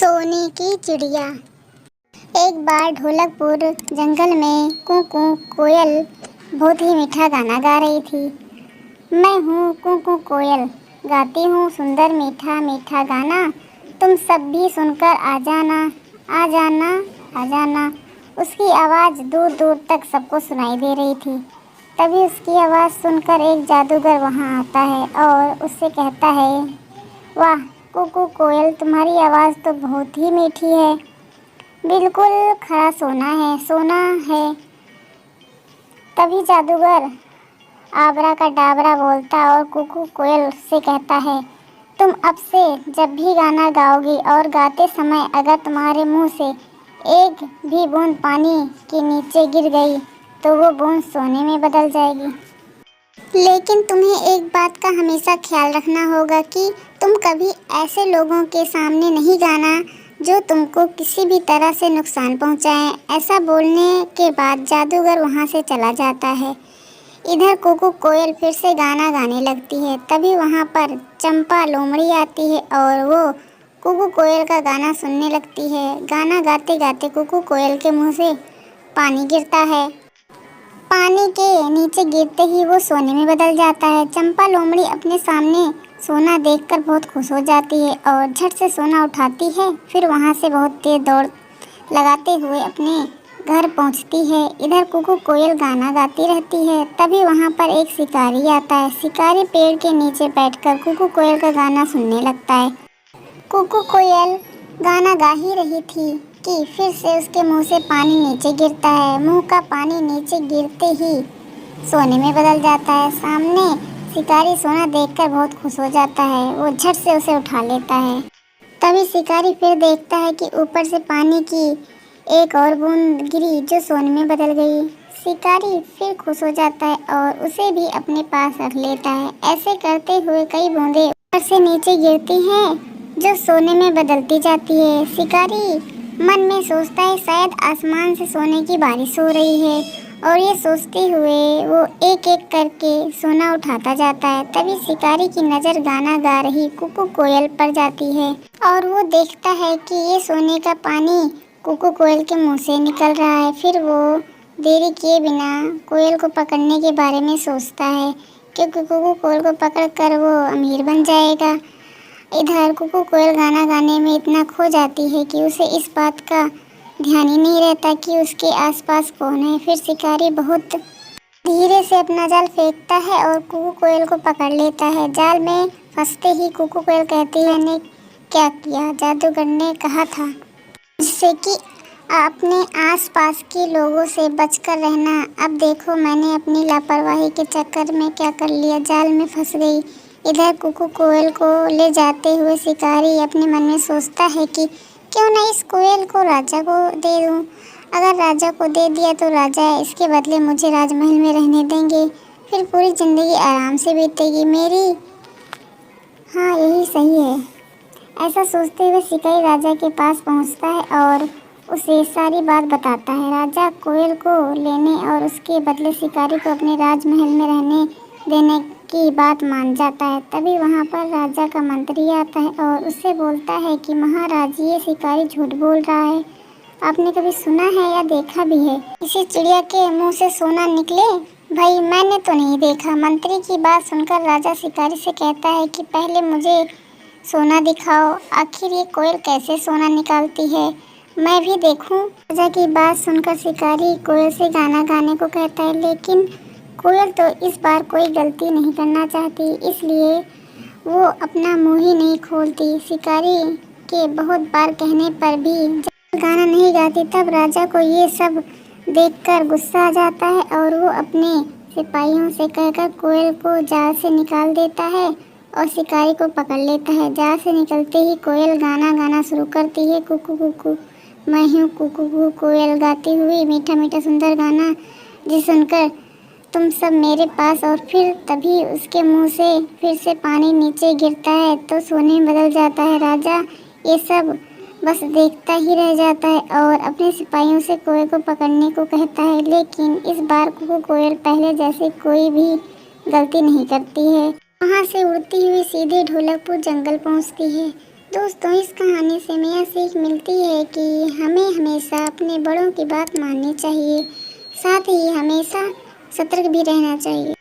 सोने की चिड़िया। एक बार ढोलकपुर जंगल में कू कोयल बहुत ही मीठा गाना गा रही थी। मैं हूँ कू कोयल, गाती हूँ सुंदर मीठा मीठा गाना। तुम सब भी सुनकर आ जाना, आ जाना, आ जाना। उसकी आवाज़ दूर दूर तक सबको सुनाई दे रही थी। तभी उसकी आवाज़ सुनकर एक जादूगर वहाँ आता है और उससे कहता है, वाह कू कोयल, तुम्हारी आवाज़ तो बहुत ही मीठी है, बिल्कुल खरा सोना है, सोना है। तभी जादूगर आबरा का डाबरा बोलता और कू कोयल से कहता है, तुम अब से जब भी गाना गाओगी और गाते समय अगर तुम्हारे मुंह से एक भी बूंद पानी के नीचे गिर गई तो वो बूंद सोने में बदल जाएगी। लेकिन तुम्हें एक बात का हमेशा ख्याल रखना होगा कि तुम कभी ऐसे लोगों के सामने नहीं गाना जो तुमको किसी भी तरह से नुकसान पहुंचाएं। ऐसा बोलने के बाद जादूगर वहां से चला जाता है। इधर कू कोयल फिर से गाना गाने लगती है। तभी वहां पर चंपा लोमड़ी आती है और वो कू कोयल का गाना सुनने लगती है। गाना गाते गाते कू कोयल के मुंह से पानी गिरता है। पानी के नीचे गिरते ही वो सोने में बदल जाता है। चंपा लोमड़ी अपने सामने सोना देखकर बहुत खुश हो जाती है और झट से सोना उठाती है। फिर वहाँ से बहुत तेज दौड़ लगाते हुए अपने घर पहुँचती है। इधर कू कोयल गाना गाती रहती है। तभी वहाँ पर एक शिकारी आता है। शिकारी पेड़ के नीचे बैठकर कू कोयल का गाना सुनने लगता है। कू कोयल गाना गा ही रही थी कि फिर से उसके मुंह से पानी नीचे गिरता है। मुंह का पानी नीचे गिरते ही सोने में बदल जाता है। सामने शिकारी सोना देखकर बहुत खुश हो जाता है। वो झट से उसे उठा लेता है। तभी शिकारी फिर देखता है कि ऊपर से पानी की एक और बूंद गिरी जो सोने में बदल गई। शिकारी फिर खुश हो जाता है और उसे भी अपने पास रख लेता है। ऐसे करते हुए कई बूंदें ऊपर से नीचे गिरती हैं जो सोने में बदलती जाती है। शिकारी मन में सोचता है शायद आसमान से सोने की बारिश हो रही है और ये सोचते हुए वो एक एक करके सोना उठाता जाता है। तभी शिकारी की नज़र गाना गा रही कू कोयल पर जाती है और वो देखता है कि ये सोने का पानी कू कोयल के मुंह से निकल रहा है। फिर वो देरी किए बिना कोयल को पकड़ने के बारे में सोचता है क्योंकि कू कोयल को पकड़कर वो अमीर बन जाएगा। इधर कू कोयल गाना गाने में इतना खो जाती है कि उसे इस बात का ध्यान ही नहीं रहता कि उसके आसपास कौन है। फिर शिकारी बहुत धीरे से अपना जाल फेंकता है और कू कोयल को पकड़ लेता है। जाल में फंसते ही कू कोयल कहती है, मैंने क्या किया? जादूगर ने कहा था जिससे कि अपने आसपास के लोगों से बचकर रहना। अब देखो मैंने अपनी लापरवाही के चक्कर में क्या कर लिया, जाल में फंस गई। इधर कू कोयल को ले जाते हुए शिकारी अपने मन में सोचता है कि क्यों ना इस कोयल को राजा को दे दूं। अगर राजा को दे दिया तो राजा इसके बदले मुझे राजमहल में रहने देंगे, फिर पूरी ज़िंदगी आराम से बीतेगी मेरी। हाँ यही सही है। ऐसा सोचते हुए शिकारी राजा के पास पहुंचता है और उसे सारी बात बताता है। राजा कोयल को लेने और उसके बदले शिकारी को अपने राजमहल में रहने देने की बात मान जाता है। तभी वहाँ पर राजा का मंत्री आता है और उससे बोलता है कि महाराज ये शिकारी झूठ बोल रहा है। आपने कभी सुना है या देखा भी है किसी चिड़िया के मुंह से सोना निकले? भाई मैंने तो नहीं देखा। मंत्री की बात सुनकर राजा शिकारी से कहता है कि पहले मुझे सोना दिखाओ, आखिर ये कोयल कैसे सोना निकालती है, मैं भी देखूं। राजा की बात सुनकर शिकारी कोयल से गाना गाने को कहता है, लेकिन कोयल तो इस बार कोई गलती नहीं करना चाहती, इसलिए वो अपना मुंह ही नहीं खोलती। शिकारी के बहुत बार कहने पर भी जब गाना नहीं गाती तब राजा को ये सब देखकर गुस्सा आ जाता है और वो अपने सिपाहियों से कहकर कोयल को जाल से निकाल देता है और शिकारी को पकड़ लेता है। जाल से निकलते ही कोयल गाना गाना शुरू करती है, कुकू कुकू मैं हूँ कुकू कोयल गाती हुई मीठा मीठा सुंदर गाना जिसे सुनकर तुम सब मेरे पास। और फिर तभी उसके मुंह से फिर से पानी नीचे गिरता है तो सोने में बदल जाता है। राजा ये सब बस देखता ही रह जाता है और अपने सिपाहियों से कोयल को पकड़ने को कहता है, लेकिन इस बार कू कोयल पहले जैसे कोई भी गलती नहीं करती है। वहाँ से उड़ती हुई सीधे ढोलकपुर जंगल पहुँचती है। दोस्तों, इस कहानी से हमें यह सीख मिलती है कि हमें हमेशा अपने बड़ों की बात माननी चाहिए, साथ ही हमेशा सतर्क भी रहना चाहिए।